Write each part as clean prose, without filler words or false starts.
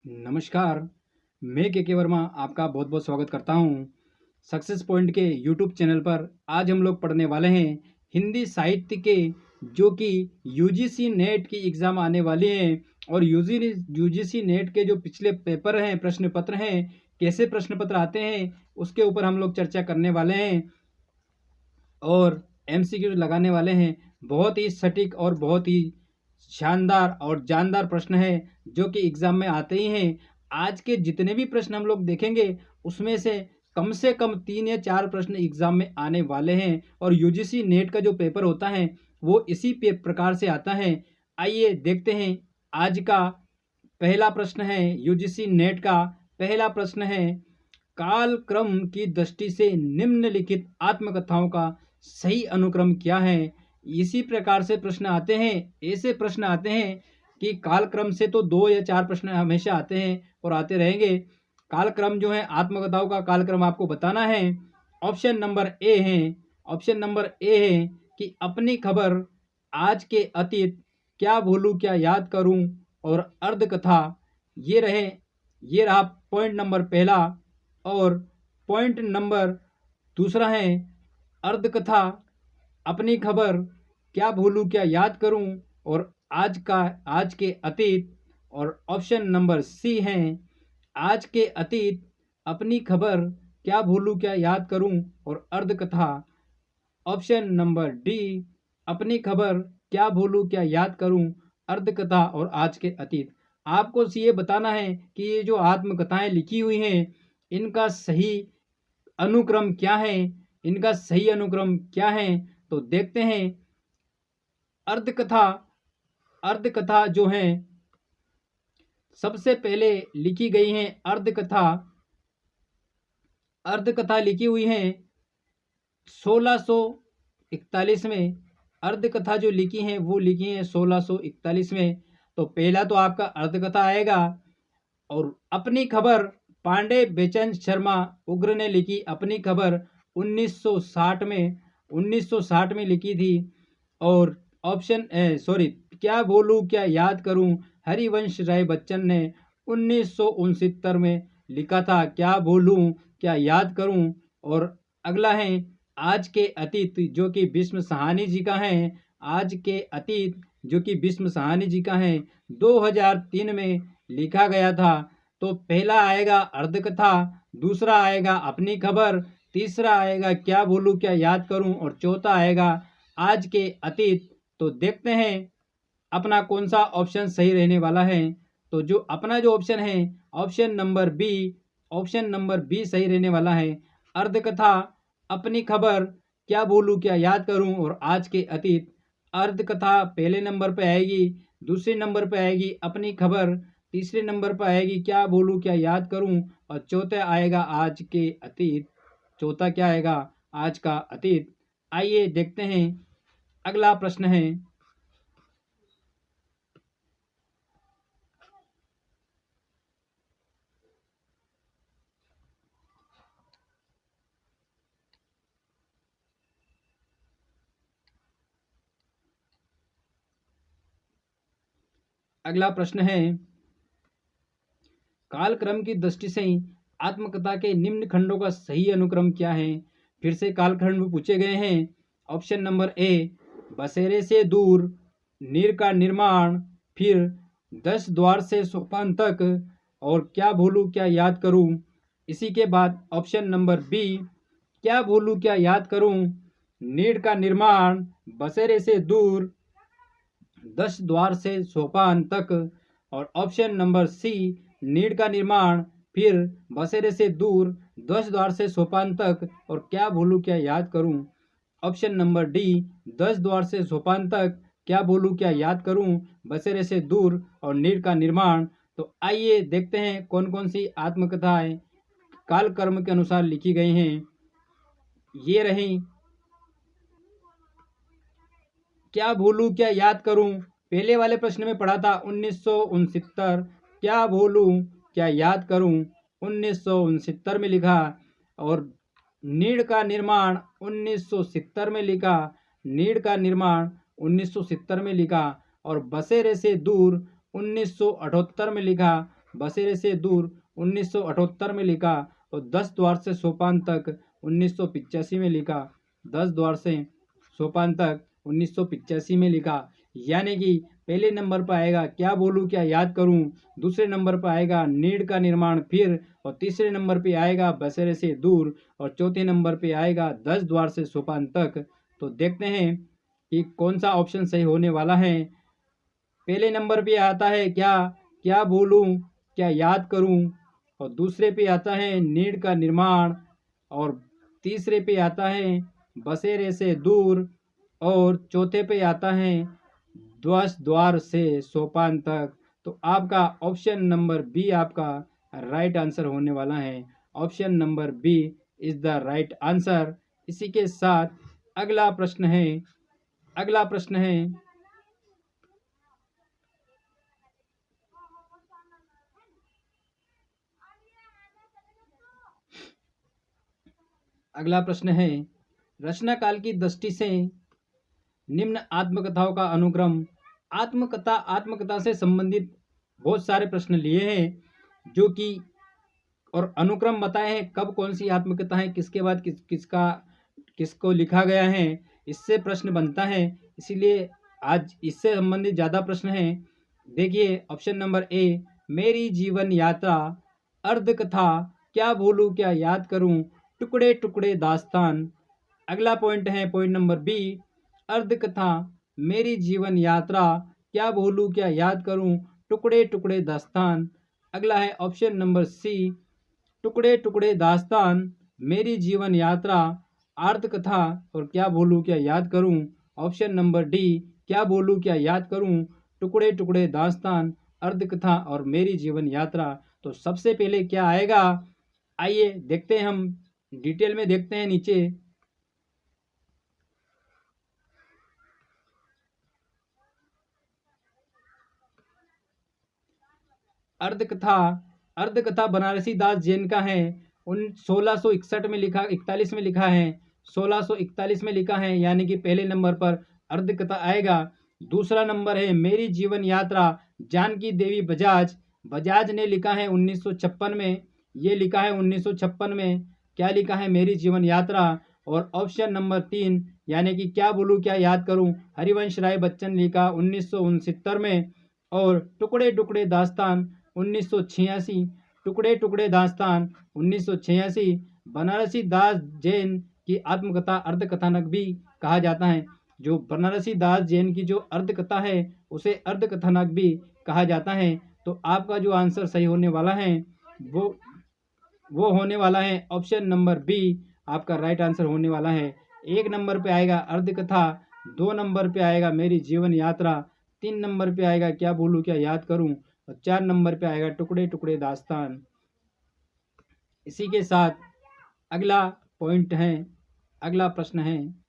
नमस्कार, मैं के वर्मा आपका बहुत बहुत स्वागत करता हूँ। सक्सेस पॉइंट के यूट्यूब चैनल पर आज हम लोग पढ़ने वाले हैं हिंदी साहित्य के, जो कि यूजीसी नेट की एग्ज़ाम आने वाली है। और यूजीसी नेट के जो पिछले पेपर हैं, प्रश्न पत्र हैं, कैसे प्रश्न पत्र आते हैं, उसके ऊपर हम लोग चर्चा करने वाले हैं और एमसीक्यू लगाने वाले हैं। बहुत ही सटीक और बहुत ही शानदार और जानदार प्रश्न है जो कि एग्ज़ाम में आते ही हैं। आज के जितने भी प्रश्न हम लोग देखेंगे उसमें से कम 3 या 4 प्रश्न एग्ज़ाम में आने वाले हैं। और यूजीसी नेट का जो पेपर होता है वो इसी प्रकार से आता है। आइए देखते हैं। आज का पहला प्रश्न है, यूजीसी नेट का पहला प्रश्न है, कालक्रम की दृष्टि से निम्नलिखित आत्मकथाओं का सही अनुक्रम क्या है। इसी प्रकार से प्रश्न आते हैं। ऐसे प्रश्न आते हैं कि कालक्रम से तो 2 या 4 प्रश्न हमेशा आते हैं और आते रहेंगे। कालक्रम जो है, आत्मकथाओं का कालक्रम आपको बताना है। ऑप्शन नंबर ए है कि अपनी खबर, आज के अतीत, क्या भूलूं क्या याद करूं और अर्धकथा। ये रहा पॉइंट नंबर पहला। और पॉइंट नंबर दूसरा है अर्धकथा, अपनी खबर, क्या भूलूं क्या याद करूं और आज के अतीत। और ऑप्शन नंबर सी है, आज के अतीत, अपनी खबर, क्या भूलूं क्या याद करूं और अर्धकथा। ऑप्शन नंबर डी, अपनी खबर, क्या भूलूं क्या याद करूं, अर्धकथा और आज के अतीत। आपको ये बताना है कि ये जो आत्मकथाएं लिखी हुई हैं इनका सही अनुक्रम क्या है। तो देखते हैं। अर्धकथा अर्धकथा जो है सबसे पहले लिखी गई हैं। अर्धकथा लिखी हुई हैं 1641 में। अर्धकथा जो लिखी हैं वो लिखी हैं 1641 में। तो पहला तो आपका अर्धकथा आएगा। और अपनी खबर, पांडे बेचन शर्मा उग्र ने लिखी अपनी खबर 1960 में लिखी थी। और क्या बोलूं क्या याद करूं, हरिवंश राय बच्चन ने 1969 में लिखा था। क्या बोलूं क्या याद करूं। और अगला है आज के अतीत, जो कि भीष्म साहनी जी का है। आज के अतीत जो कि भीष्म साहनी जी का है, 2003 में लिखा गया था। तो पहला आएगा अर्धकथा, दूसरा आएगा अपनी खबर, तीसरा आएगा क्या बोलूं क्या याद करूं और चौथा आएगा आज के अतीत। तो देखते हैं अपना कौन सा ऑप्शन सही रहने वाला है। तो जो अपना जो ऑप्शन है, ऑप्शन नंबर बी सही रहने वाला है। अर्धकथा, अपनी खबर, क्या बोलूं क्या याद करूं और आज के अतीत। अर्धकथा पहले नंबर पे आएगी, दूसरे नंबर पे आएगी अपनी खबर, तीसरे नंबर पर आएगी क्या बोलूं क्या याद करूं और चौथा आएगा आज के अतीत। चौथा क्या आएगा? आज का अतीत। आइए देखते हैं। अगला प्रश्न है, कालक्रम की दृष्टि से आत्मकथा के निम्न खंडों का सही अनुक्रम क्या है। फिर से कालखंड पूछे गए हैं। ऑप्शन नंबर ए, बसेरे से दूर, नीर का निर्माण, फिर 10 द्वार से सोपान तक और क्या भूलूं क्या याद करूं। इसी के बाद ऑप्शन नंबर बी, क्या भूलूं क्या याद करूं, नीड़ का निर्माण, बसेरे से दूर, 10 द्वार से सोपान तक। और ऑप्शन नंबर सी, नीड़ का निर्माण, फिर बसेरे से दूर, 10 द्वार से सोपान तक और क्या भूलूं क्या याद करूं। ऑप्शन नंबर डी, 10 द्वार से सोपान तक, क्या भूलूं क्या याद करूं, बसेरे से दूर और नीड़ का निर्माण। तो आइए देखते हैं कौन कौन सी आत्मकथाएं कालक्रम के अनुसार लिखी गई हैं। ये रही, क्या भूलूं क्या याद करूं, पहले वाले प्रश्न में पढ़ा था 1969। क्या भूलूं क्या याद करूं 1969 में लिखा। और नीड़ का निर्माण 1970 में लिखा। नीड़ का निर्माण 1970 में लिखा। और बसेरे से दूर 1978 में लिखा। बसेरे से दूर 1978 में लिखा और 10 द्वार से सोपान तक 1985 में लिखा। 10 द्वार से सोपान तक 1985 में लिखा। यानी कि पहले नंबर पर आएगा क्या बोलूं क्या याद करूं, दूसरे नंबर पर आएगा नीड़ का निर्माण फिर, और तीसरे नंबर पे आएगा बसेरे से दूर, और चौथे नंबर पे आएगा 10 द्वार से सोपान तक। तो देखते हैं कि कौन सा ऑप्शन सही होने वाला है। पहले नंबर पे आता है क्या क्या बोलूं क्या याद करूं, और दूसरे पे आता है नीड़ का निर्माण, और तीसरे पे आता है बसेरे से दूर, और चौथे पे आता है 10 द्वार से सोपान तक। तो आपका ऑप्शन नंबर बी आपका राइट आंसर होने वाला है। Option number B is the right answer. इसी के साथ अगला प्रश्न है। अगला प्रश्न है अगला प्रश्न है, रचना काल की दृष्टि से निम्न आत्मकथाओं का अनुक्रम। आत्मकथा से संबंधित बहुत सारे प्रश्न लिए हैं जो कि और अनुक्रम बताए हैं कब कौन सी आत्मकथा है, किसके बाद किसको लिखा गया है, इससे प्रश्न बनता है। इसीलिए आज इससे संबंधित ज़्यादा प्रश्न हैं। देखिए ऑप्शन नंबर ए, मेरी जीवन यात्रा, अर्धकथा, क्या भूलूं क्या याद करूं, टुकड़े टुकड़े दास्तान। अगला पॉइंट है पॉइंट नंबर बी, अर्धकथा, मेरी जीवन यात्रा, क्या भूलूं क्या याद करूं, टुकड़े टुकड़े दास्तान। अगला है ऑप्शन नंबर सी, टुकड़े टुकड़े दास्तान, मेरी जीवन यात्रा, अर्धकथा और क्या भूलूं क्या याद करूं। ऑप्शन नंबर डी, क्या भूलूं क्या याद करूं, टुकड़े टुकड़े दास्तान, अर्धकथा और मेरी जीवन यात्रा। तो सबसे पहले क्या आएगा, आइए देखते हैं, हम डिटेल में देखते हैं नीचे। अर्धकथा, अर्धकथा बनारसी दास जैन का है। 1661 में लिखा, 41 में लिखा है, 1641 में लिखा है, यानी कि पहले नंबर पर अर्धकथा आएगा। दूसरा नंबर है मेरी जीवन यात्रा, जानकी देवी बजाज, बजाज ने लिखा है 1956 में। ये लिखा है 1956 में, क्या लिखा है, मेरी जीवन यात्रा। और ऑप्शन नंबर 3 यानी कि क्या बोलूं क्या याद करूं, हरिवंश राय बच्चन लिखा 1969 में। और टुकड़े टुकड़े दास्तान 1986, टुकड़े टुकड़े दास्तान 1986 बनारसी दास जैन की आत्मकथा अर्धकथानक भी कहा जाता है। जो बनारसी दास जैन की जो अर्धकथा है उसे अर्धकथानक भी कहा जाता है। तो आपका जो आंसर सही होने वाला है वो होने वाला है ऑप्शन नंबर बी, आपका राइट आंसर होने वाला है। एक नंबर पे आएगा अर्धकथा, 2 नंबर पे आएगा मेरी जीवन यात्रा, 3 नंबर पे आएगा क्या बोलूं क्या याद करूं, और 4 नंबर पे आएगा टुकड़े टुकड़े दास्तान। इसी के साथ अगला पॉइंट है, अगला प्रश्न है,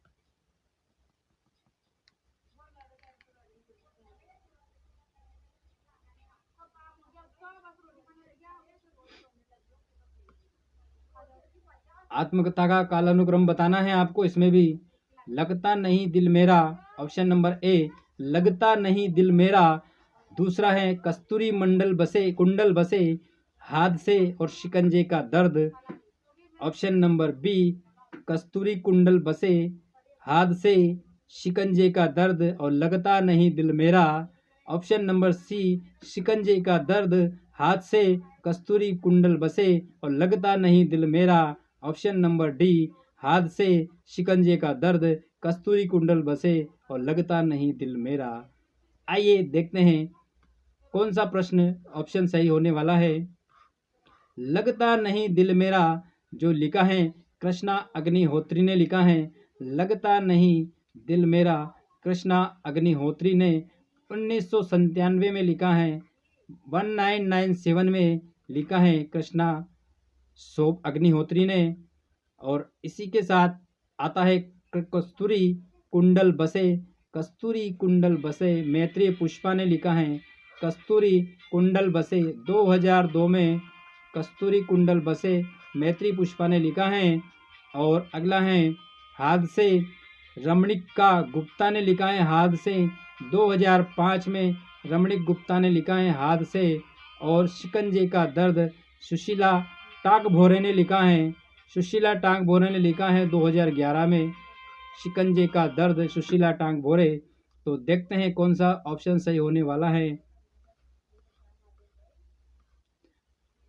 आत्मकथा का कालानुक्रम बताना है आपको। इसमें भी लगता नहीं दिल मेरा, ऑप्शन नंबर ए, लगता नहीं दिल मेरा। दूसरा है कस्तूरी मंडल बसे कुंडल बसे, हादसे और शिकंजे का दर्द। ऑप्शन नंबर बी, कस्तूरी कुंडल बसे, हादसे, शिकंजे का दर्द और लगता नहीं दिल मेरा। ऑप्शन नंबर सी, शिकंजे का दर्द, हादसे, कस्तूरी कुंडल बसे और लगता नहीं दिल मेरा। ऑप्शन नंबर डी, हादसे, शिकंजे का दर्द, कस्तूरी कुंडल बसे और लगता नहीं दिल मेरा। आइए देखते हैं कौन सा प्रश्न ऑप्शन सही होने वाला है। लगता नहीं दिल मेरा जो लिखा है कृष्णा अग्निहोत्री ने लिखा है। लगता नहीं दिल मेरा कृष्णा अग्निहोत्री ने 1997 में लिखा है, 1997 में लिखा है कृष्णा सोप अग्निहोत्री ने। और इसी के साथ आता है कस्तूरी कुंडल बसे, कस्तूरी कुंडल बसे मैत्री पुष्पा ने लिखा है। कस्तूरी कुंडल बसे 2002 में कस्तूरी कुंडल बसे मैत्री पुष्पा ने लिखा है। और अगला है हादसे, रमणिका गुप्ता ने लिखा है हादसे, 2005 में रमणिक गुप्ता ने लिखा है हादसे। और शिकंजे का दर्द सुशीला टाकभोरे ने लिखा है। सुशीला टाकभोरे ने लिखा है 2011 में शिकंजे का दर्द सुशीला टाकभोरे। तो देखते हैं कौन सा ऑप्शन सही होने वाला है।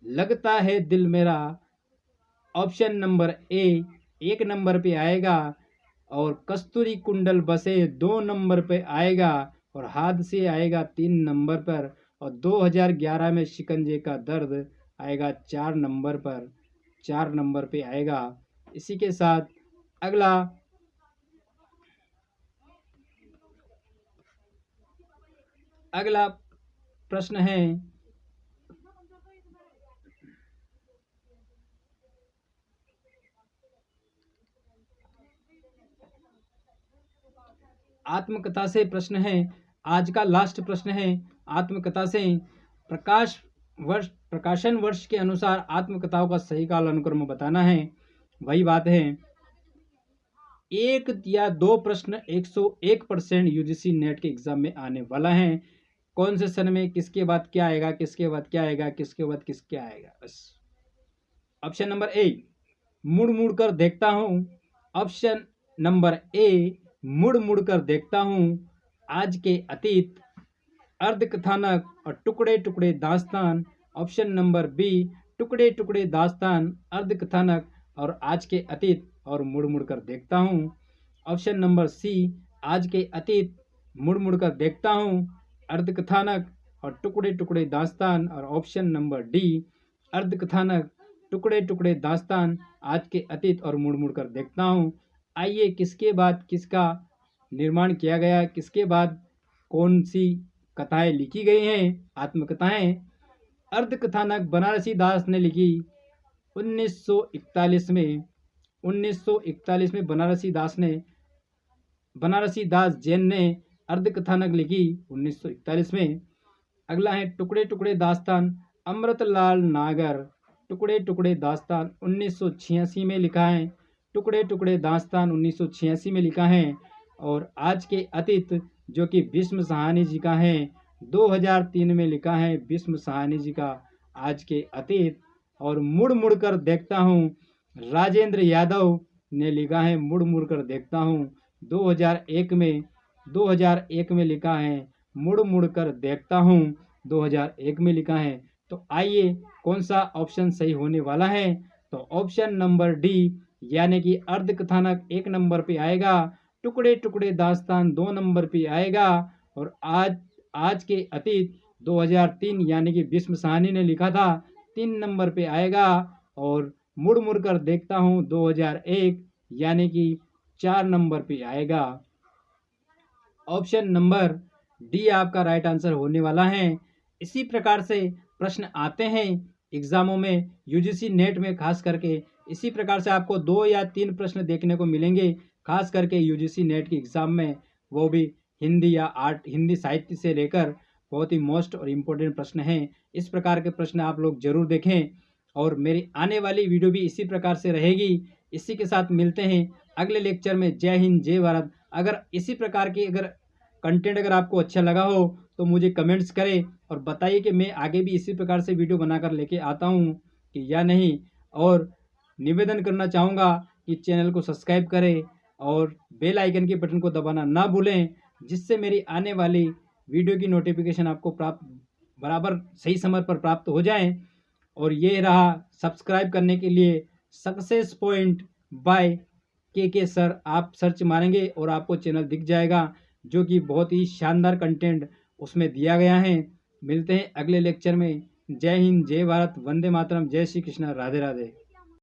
लगता है दिल मेरा ऑप्शन नंबर ए 1 नंबर पे आएगा, और कस्तूरी कुंडल बसे 2 नंबर पे आएगा, और हादसे आएगा 3 नंबर पर, और 2011 में शिकंजे का दर्द आएगा 4 नंबर पर, 4 नंबर पे आएगा। इसी के साथ अगला प्रश्न है, आत्मकथा से प्रश्न है। आज का लास्ट प्रश्न है आत्मकथा से। प्रकाशन वर्ष के अनुसार आत्मकथाओं का सही काल अनुक्रम बताना है। वही बात है, 1 या 2 प्रश्न 101% यूजीसी नेट के एग्जाम में आने वाला है। कौन से सन में किसके बाद क्या आएगा, किसके बाद क्या आएगा, किसके बाद किसके आएगा, बस। ऑप्शन नंबर ए, मुड़ मुड़ कर देखता हूँ। ऑप्शन नंबर ए, मुड़ मुड़ कर देखता हूँ, आज के अतीत, अर्धकथानक और टुकड़े टुकड़े दास्तान। ऑप्शन नंबर बी, टुकड़े टुकड़े दास्तान, अर्धकथानक और आज के अतीत और मुड़ मुड़ कर देखता हूँ। ऑप्शन नंबर सी, आज के अतीत, मुड़ मुड़ कर देखता हूँ, अर्धकथानक और टुकड़े टुकड़े दास्तान। और ऑप्शन नंबर डी, अर्धकथानक, टुकड़े टुकड़े दास्तान, आज के अतीत और मुड़ मुड़ कर देखता हूँ। आइए किसके बाद किसका निर्माण किया गया, किसके बाद कौन सी कथाएं लिखी गई हैं, आत्मकथाएं। अर्धकथानक बनारसी दास ने लिखी 1941 में। 1941 में बनारसी दास जैन ने अर्धकथानक लिखी 1941 में। अगला है टुकड़े टुकड़े दास्तान, अमृतलाल नागर। टुकड़े टुकड़े दास्तान 1986 में लिखा है। टुकड़े टुकड़े दास्तान 1986 में लिखा है। और आज के अतीत जो कि भीष्म साहनी जी का है, 2003 में लिखा है भीष्म साहनी जी का आज के अतीत। और मुड़ मुड़ कर देखता हूँ, राजेंद्र यादव ने लिखा है मुड़ मुड़ कर देखता हूँ, 2001 में लिखा है मुड़ मुड़ कर देखता हूँ, 2001 में लिखा है। तो आइए कौन सा ऑप्शन सही होने वाला है। तो ऑप्शन नंबर डी, यानी कि अर्धकथानक 1 नंबर पे आएगा, टुकड़े टुकड़े दास्तान 2 नंबर पे आएगा, और आज के अतीत 2003 यानी कि भीष्म साहनी ने लिखा था 3 नंबर पे आएगा, और मुड़ मुड़ कर देखता हूँ 2001 यानी कि 4 नंबर पे आएगा। ऑप्शन नंबर डी आपका राइट आंसर होने वाला है। इसी प्रकार से प्रश्न आते हैं एग्जामों में, यूजीसी नेट में खास करके इसी प्रकार से आपको 2 या 3 प्रश्न देखने को मिलेंगे, खास करके यूजीसी नेट के एग्जाम में, वो भी हिंदी या हिंदी साहित्य से लेकर बहुत ही मोस्ट और इम्पोर्टेंट प्रश्न हैं। इस प्रकार के प्रश्न आप लोग जरूर देखें, और मेरी आने वाली वीडियो भी इसी प्रकार से रहेगी। इसी के साथ मिलते हैं अगले लेक्चर में। जय हिंद, जय भारत। अगर इसी प्रकार की कंटेंट अगर आपको अच्छा लगा हो तो मुझे कमेंट्स करें और बताइए कि मैं आगे भी इसी प्रकार से वीडियो बनाकर लेके आता हूँ कि या नहीं। और निवेदन करना चाहूँगा कि चैनल को सब्सक्राइब करें और बेल आइकन के बटन को दबाना ना भूलें, जिससे मेरी आने वाली वीडियो की नोटिफिकेशन आपको बराबर सही समय पर प्राप्त हो जाए। और ये रहा सब्सक्राइब करने के लिए सक्सेस पॉइंट बाय के सर, आप सर्च मारेंगे और आपको चैनल दिख जाएगा, जो कि बहुत ही शानदार कंटेंट उसमें दिया गया है। मिलते हैं अगले लेक्चर में। जय हिंद, जय भारत, वंदे मातरम, जय श्री कृष्ण, राधे राधे।